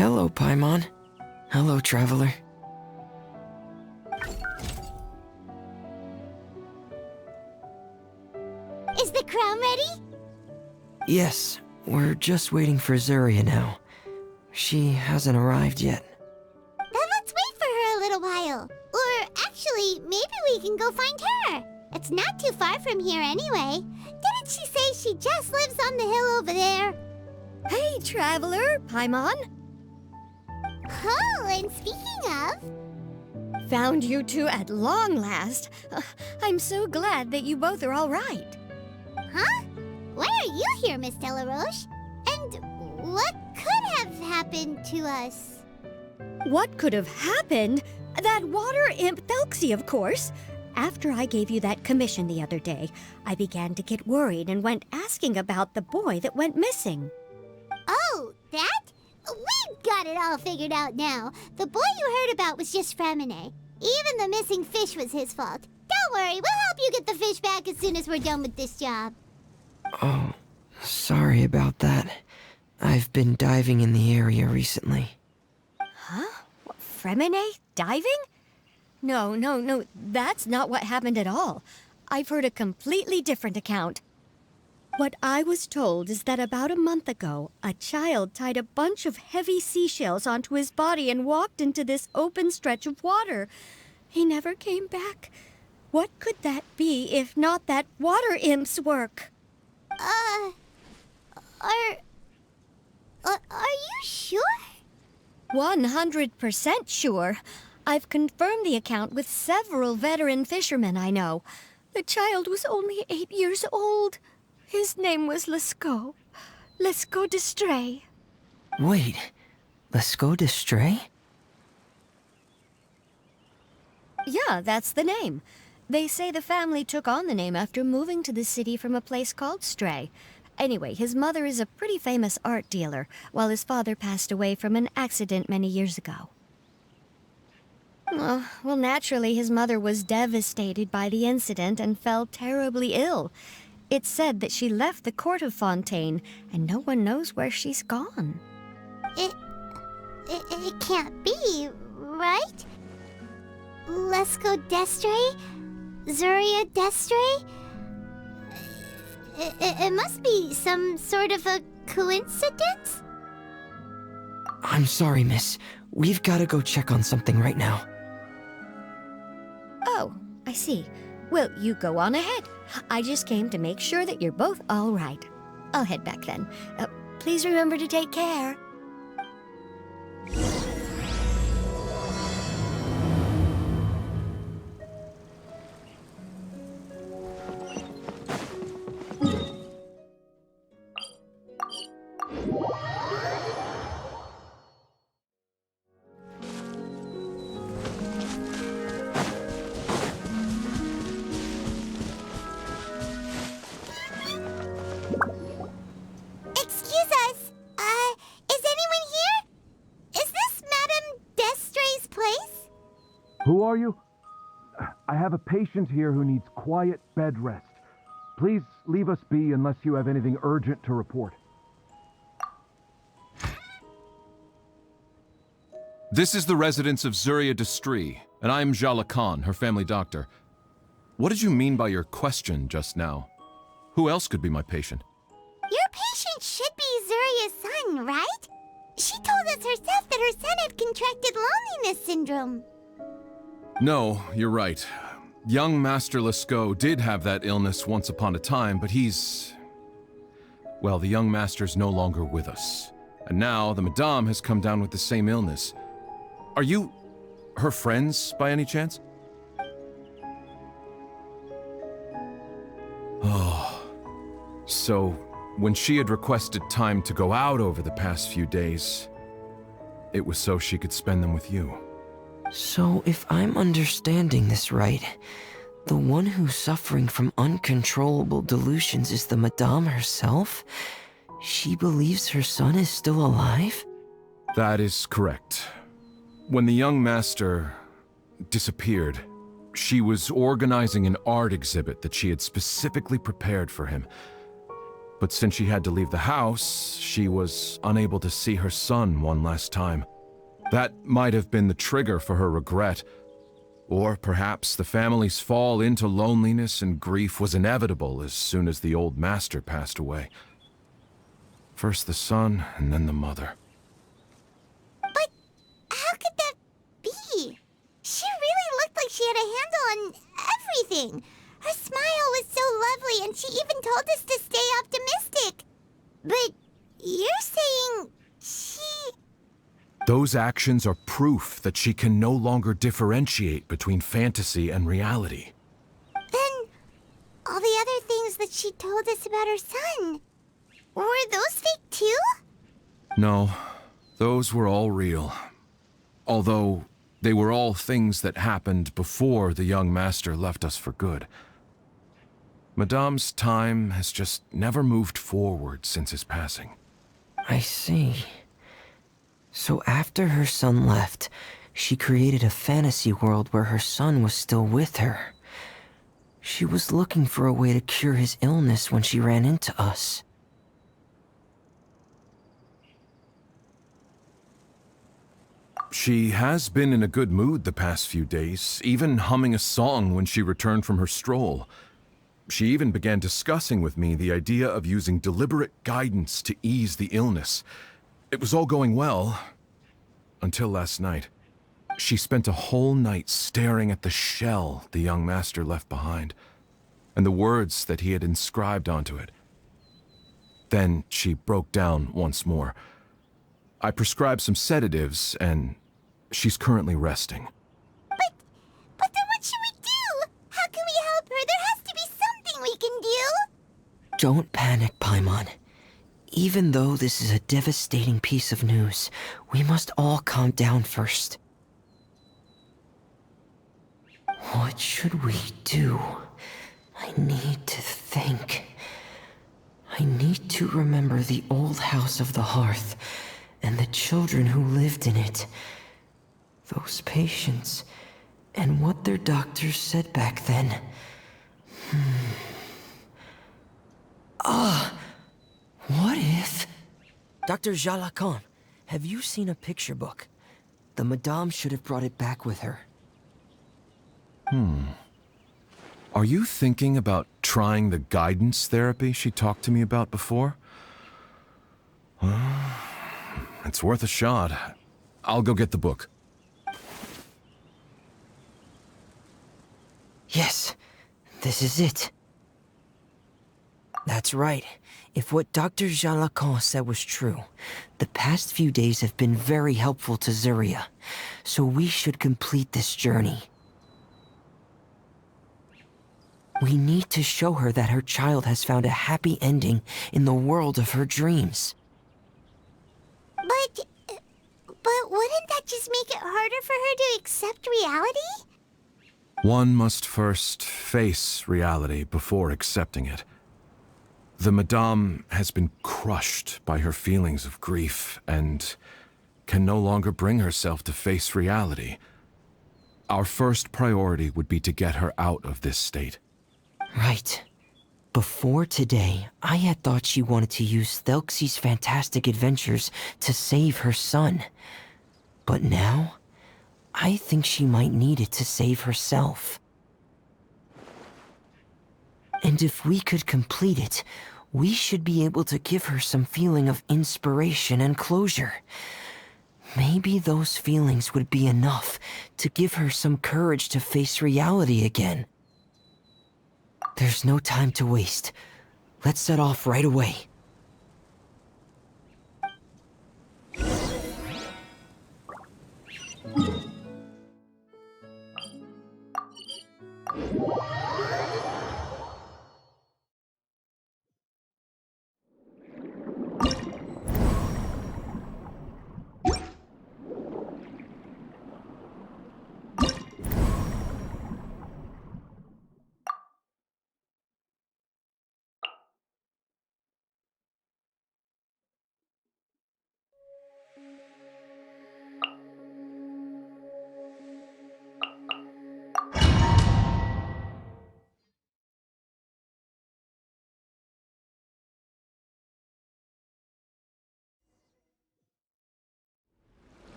Hello, Paimon. Hello, traveler. Is the crown ready? Yes, we're just waiting for Zuria now. She hasn't arrived yet. Then let's wait for her a little while. Or actually, maybe we can go find her. It's not too far from here anyway. Didn't she say she just lives on the hill over there? Hey, traveler, Paimon. Oh, and speaking of... Found you two at long last. I'm so glad that you both are all right. Huh? Why are you here, Miss Delaroche? And what could have happened to us? What could have happened? That water imp Thelxie, of course. After I gave you that commission the other day, I began to get worried and went asking about the boy that went missing. Oh, that? We've got it all figured out now. The boy you heard about was just Fremine. Even the missing fish was his fault. Don't worry, we'll help you get the fish back as soon as we're done with this job. Oh, sorry about that. I've been diving in the area recently. Huh? What, Fremine? Diving? No, that's not what happened at all. I've heard a completely different account. What I was told is that about a month ago, a child tied a bunch of heavy seashells onto his body and walked into this open stretch of water. He never came back. What could that be if not that water imp's work? Are you sure? 100% sure. I've confirmed the account with several veteran fishermen I know. The child was only 8 years old. His name was Lescaut. Lescaut d'Estray. Wait, Lescaut d'Estray? Yeah, that's the name. They say the family took on the name after moving to the city from a place called Stray. Anyway, his mother is a pretty famous art dealer, while his father passed away from an accident many years ago. Well, naturally, his mother was devastated by the incident and fell terribly ill. It's said that she left the court of Fontaine, and no one knows where she's gone. It can't be, right? Lescaut d'Estray? Zuria d'Estray? It must be some sort of a coincidence? I'm sorry, miss. We've got to go check on something right now. Oh, I see. Well, you go on ahead. I just came to make sure that you're both all right. I'll head back then. Please remember to take care. Who are you? I have a patient here who needs quiet bed rest. Please leave us be unless you have anything urgent to report. This is the residence of Zuria d'Estray, and I'm Jala Khan, her family doctor. What did you mean by your question just now? Who else could be my patient? Your patient should be Zuria's son, right? She told us herself that her son had contracted loneliness syndrome. No, you're right. Young Master Lescaut did have that illness once upon a time, but well, the young master's no longer with us. And now the Madame has come down with the same illness. Are you her friends, by any chance? Oh, so when she had requested time to go out over the past few days, it was so she could spend them with you. So, if I'm understanding this right, the one who's suffering from uncontrollable delusions is the Madame herself? She believes her son is still alive? That is correct. When the young master disappeared, she was organizing an art exhibit that she had specifically prepared for him. But since she had to leave the house, she was unable to see her son one last time. That might have been the trigger for her regret. Or perhaps the family's fall into loneliness and grief was inevitable as soon as the old master passed away. First the son, and then the mother. But how could that be? She really looked like she had a handle on everything. Her smile was so lovely, and she even told us to stay optimistic. But you're saying she... Those actions are proof that she can no longer differentiate between fantasy and reality. Then all the other things that she told us about her son, were those fake too? No, those were all real. Although they were all things that happened before the young master left us for good. Madame's time has just never moved forward since his passing. I see. So after her son left, she created a fantasy world where her son was still with her. She was looking for a way to cure his illness when she ran into us. She has been in a good mood the past few days, even humming a song when she returned from her stroll. She even began discussing with me the idea of using deliberate guidance to ease the illness. It was all going well, until last night. She spent a whole night staring at the shell the young master left behind, and the words that he had inscribed onto it. Then she broke down once more. I prescribed some sedatives, and she's currently resting. But then what should we do? How can we help her? There has to be something we can do. Don't panic, Paimon. Even though this is a devastating piece of news, we must all calm down first. What should we do? I need to think. I need to remember the old house of the hearth and the children who lived in it. Those patients, and what their doctors said back then. What if... Dr. Jalacan, have you seen a picture book? The Madame should have brought it back with her. Are you thinking about trying the guidance therapy she talked to me about before? It's worth a shot. I'll go get the book. Yes, this is it. That's right. If what Dr. Jalacan said was true, the past few days have been very helpful to Zuria, so we should complete this journey. We need to show her that her child has found a happy ending in the world of her dreams. But wouldn't that just make it harder for her to accept reality? One must first face reality before accepting it. The Madame has been crushed by her feelings of grief and can no longer bring herself to face reality. Our first priority would be to get her out of this state. Right. Before today, I had thought she wanted to use Thelxie's fantastic adventures to save her son. But now, I think she might need it to save herself. And if we could complete it, we should be able to give her some feeling of inspiration and closure. Maybe those feelings would be enough to give her some courage to face reality again. There's no time to waste. Let's set off right away.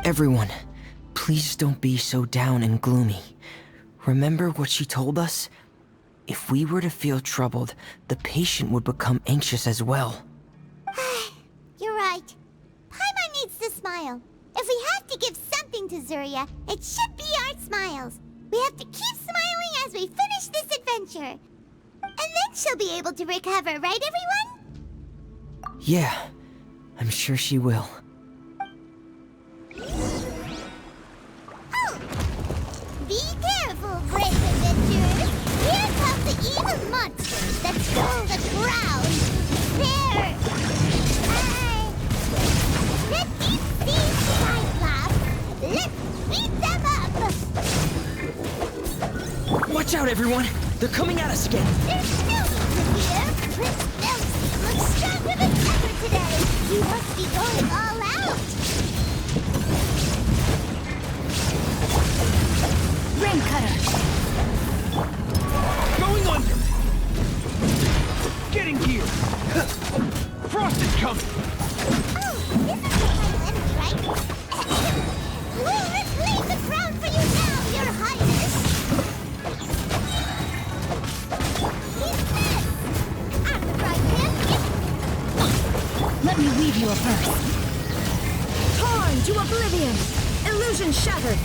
Everyone, please don't be so down and gloomy. Remember what she told us? If we were to feel troubled, the patient would become anxious as well. You're right. Paimon needs to smile. If we have to give something to Zuria, it should be our smiles. We have to keep smiling as we finish this adventure. And then she'll be able to recover, right everyone? Yeah, I'm sure she will. Oh! Be careful, brave adventurers! Here come the evil monsters that stole the crown! There! Let me see Cyclops! Let's beat them up! Watch out, everyone! They're coming at us again! There's no need to fear! Prince Thelxie looks stronger than ever today! He must be going all out! Rain Cutter! Going under! Getting gear! Frost is coming! Oh, this is the final enemy, right? We'll reclaim the crown for you now, Your Highness! He's missed! I'm right hand! Let me weave you a verse. Torn to oblivion! Illusion shattered!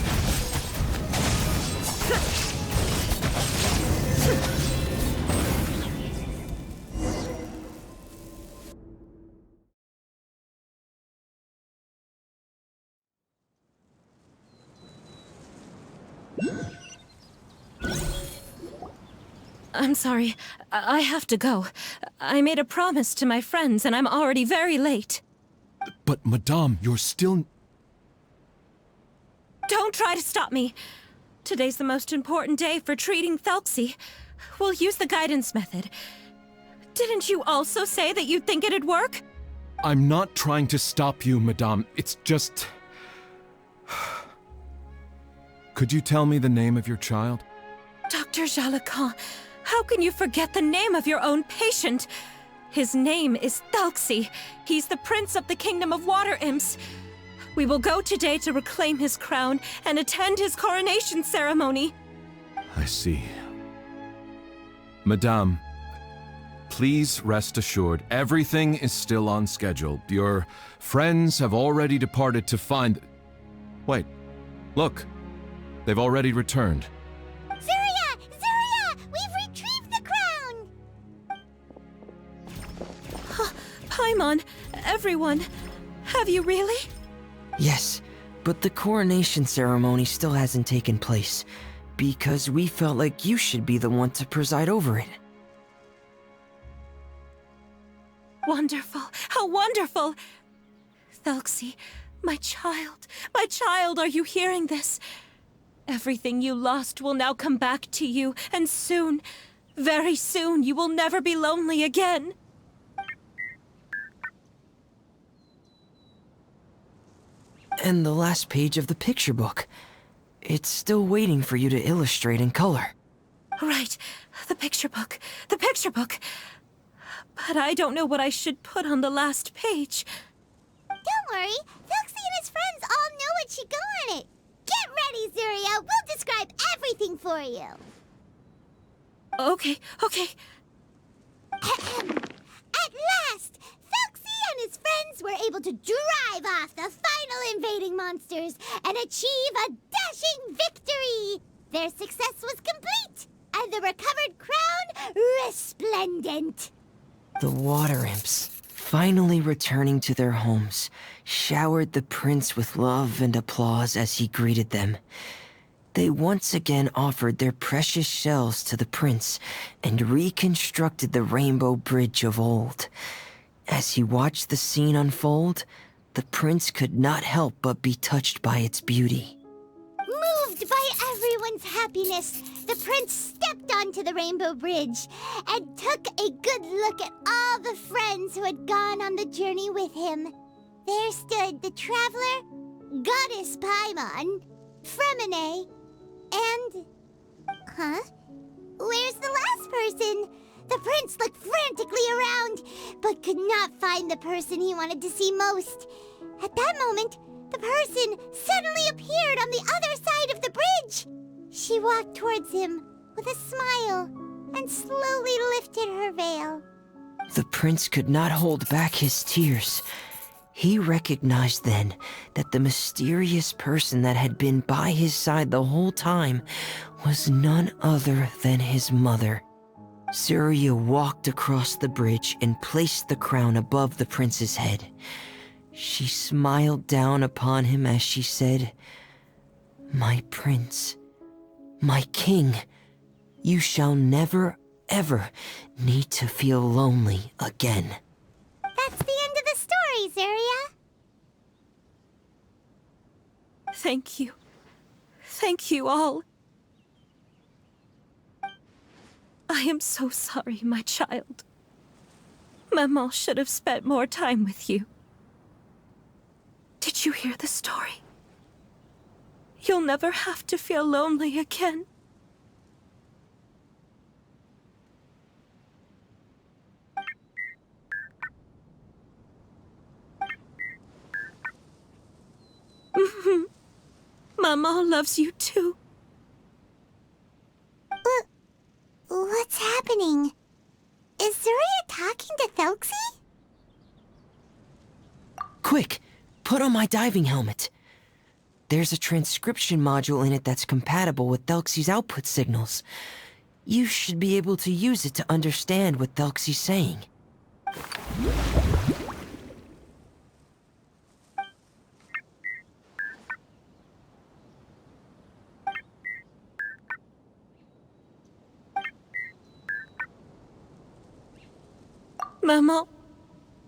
I'm sorry. I have to go. I made a promise to my friends, and I'm already very late. But, Madame, you're still... Don't try to stop me. Today's the most important day for treating Thelxie. We'll use the guidance method. Didn't you also say that you'd think it'd work? I'm not trying to stop you, Madame. It's just... Could you tell me the name of your child? Dr. Jalacan, how can you forget the name of your own patient? His name is Thelxie. He's the prince of the kingdom of water imps. We will go today to reclaim his crown and attend his coronation ceremony. I see. Madame, please rest assured, everything is still on schedule. Your friends have already departed to find... Wait, look. They've already returned. Zuria! Zuria! We've retrieved the crown! Paimon, everyone, have you really? Yes, but the coronation ceremony still hasn't taken place, because we felt like you should be the one to preside over it. Wonderful, how wonderful! Thelxie, my child, are you hearing this? Everything you lost will now come back to you, and soon, very soon, you will never be lonely again. And the last page of the picture book. It's still waiting for you to illustrate in color. Right, the picture book. But I don't know what I should put on the last page. Don't worry, Thelxie and his friends all know what should go on it. Get ready, Zuria. We'll describe everything for you. Okay. At last, Thelxie and his friends were able to drive off the final invading monsters and achieve a dashing victory. Their success was complete, and the recovered crown resplendent. The water imps, finally returning to their homes, showered the prince with love and applause as he greeted them. They once again offered their precious shells to the prince and reconstructed the rainbow bridge of old. As he watched the scene unfold, the prince could not help but be touched by its beauty. Moved by everyone's happiness, the prince stepped onto the rainbow bridge and took a good look at all the friends who had gone on the journey with him. There stood the traveler, Goddess Paimon, Fremine, and... Huh? Where's the last person? The prince looked frantically around, but could not find the person he wanted to see most. At that moment, The person suddenly appeared on the other side of the bridge. She walked towards him with a smile and slowly lifted her veil. The prince could not hold back his tears. He recognized then that the mysterious person that had been by his side the whole time was none other than his mother. Surya walked across the bridge and placed the crown above the prince's head. She smiled down upon him as she said, "My prince, my king, you shall never, ever need to feel lonely again." That's the end of the story, Surya. Thank you. Thank you all. I am so sorry, my child. Maman should have spent more time with you. Did you hear the story? You'll never have to feel lonely again. Maman loves you too. What's happening? Is Surya talking to Thelxie? Quick, put on my diving helmet. There's a transcription module in it that's compatible with Thelxie's output signals. You should be able to use it to understand what Thelxie's saying.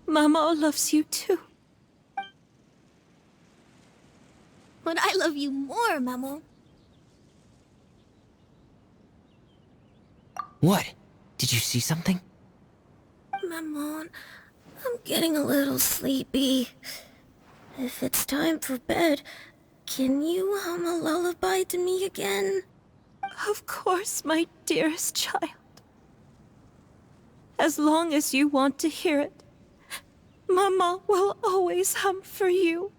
Maman loves you too. But I love you more, Maman. What? Did you see something? Maman, I'm getting a little sleepy. If it's time for bed, can you hum a lullaby to me again? Of course, my dearest child. As long as you want to hear it, Mama will always hum for you.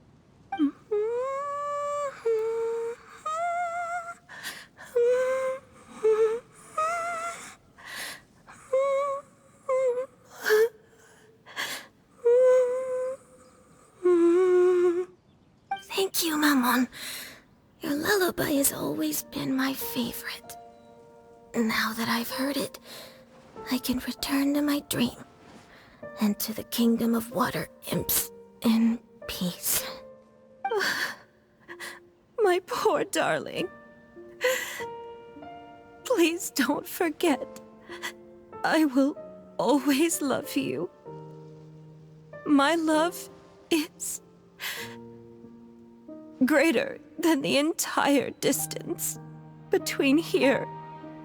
Thank you, Maman. Your lullaby has always been my favorite. Now that I've heard it, I can return to my dream and to the kingdom of water imps in peace. My poor darling. Please don't forget. I will always love you. My love is greater than the entire distance between here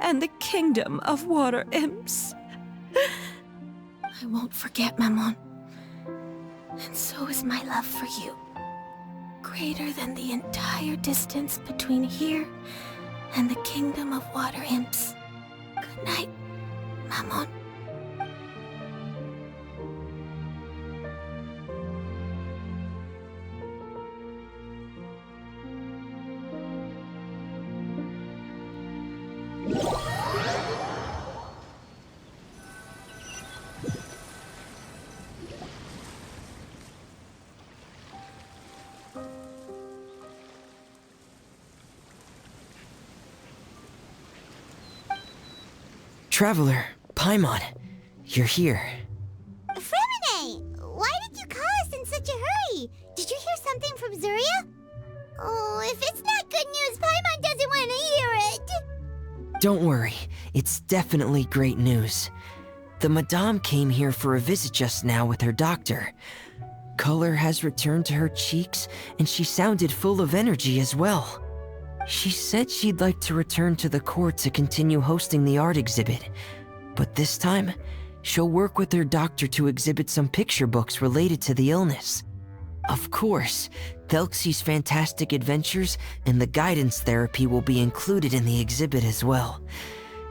and the kingdom of water imps. I won't forget, Maman. And so is my love for you. Greater than the entire distance between here and the kingdom of water imps. Good night, Maman. Traveler, Paimon, you're here. Fremine, why did you call us in such a hurry? Did you hear something from Surya? Oh, if it's not good news, Paimon doesn't want to hear it. Don't worry, it's definitely great news. The Madame came here for a visit just now with her doctor. Color has returned to her cheeks, and she sounded full of energy as well. She said she'd like to return to the court to continue hosting the art exhibit. But this time, she'll work with her doctor to exhibit some picture books related to the illness. Of course, Thelxie's fantastic adventures and the guidance therapy will be included in the exhibit as well.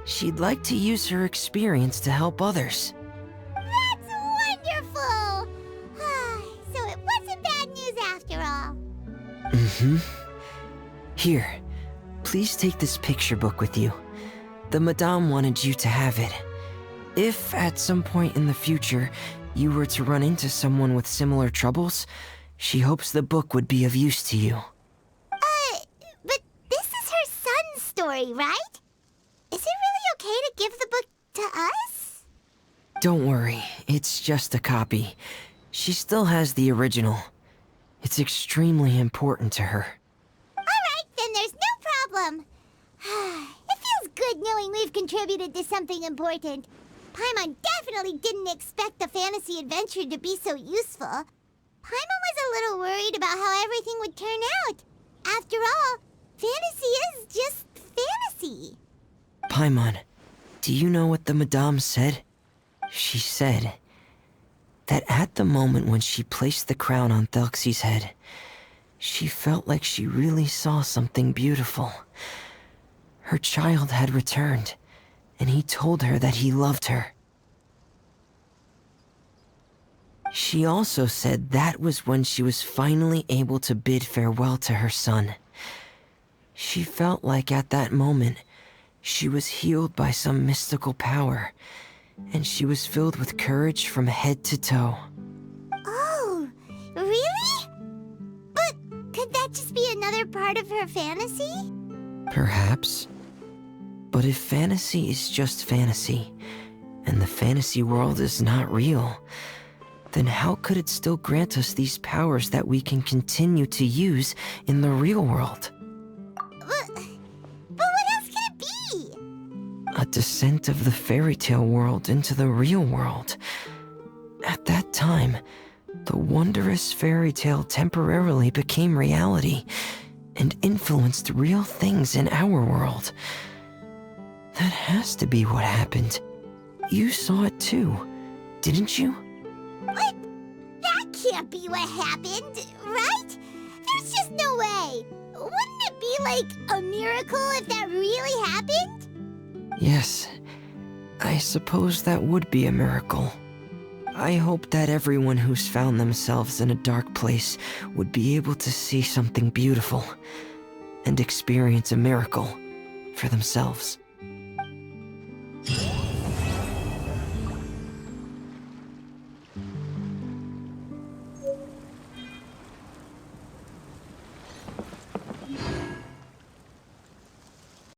She'd like to use her experience to help others. That's wonderful! So it wasn't bad news after all. Here, please take this picture book with you. The Madame wanted you to have it. If, at some point in the future, you were to run into someone with similar troubles, she hopes the book would be of use to you. But this is her son's story, right? Is it really okay to give the book to us? Don't worry, it's just a copy. She still has the original. It's extremely important to her. Alright, then there's no problem. It feels good knowing we've contributed to something important. Paimon definitely didn't expect the fantasy adventure to be so useful. Paimon was a little worried about how everything would turn out. After all, fantasy is just fantasy. Paimon, do you know what the Madame said? She said that at the moment when she placed the crown on Thelxie's head, she felt like she really saw something beautiful. Her child had returned, and he told her that he loved her. She also said that was when she was finally able to bid farewell to her son. She felt like at that moment, she was healed by some mystical power, and she was filled with courage from head to toe. Oh, really? But could that just be another part of her fantasy? Perhaps. But if fantasy is just fantasy, and the fantasy world is not real, then how could it still grant us these powers that we can continue to use in the real world? But what else could it be? A descent of the fairy tale world into the real world. At that time, the wondrous fairy tale temporarily became reality and influenced real things in our world. That has to be what happened. You saw it too, didn't you? What? That can't be what happened, right? There's just no way. Wouldn't it be like a miracle if that really happened? Yes, I suppose that would be a miracle. I hope that everyone who's found themselves in a dark place would be able to see something beautiful and experience a miracle for themselves.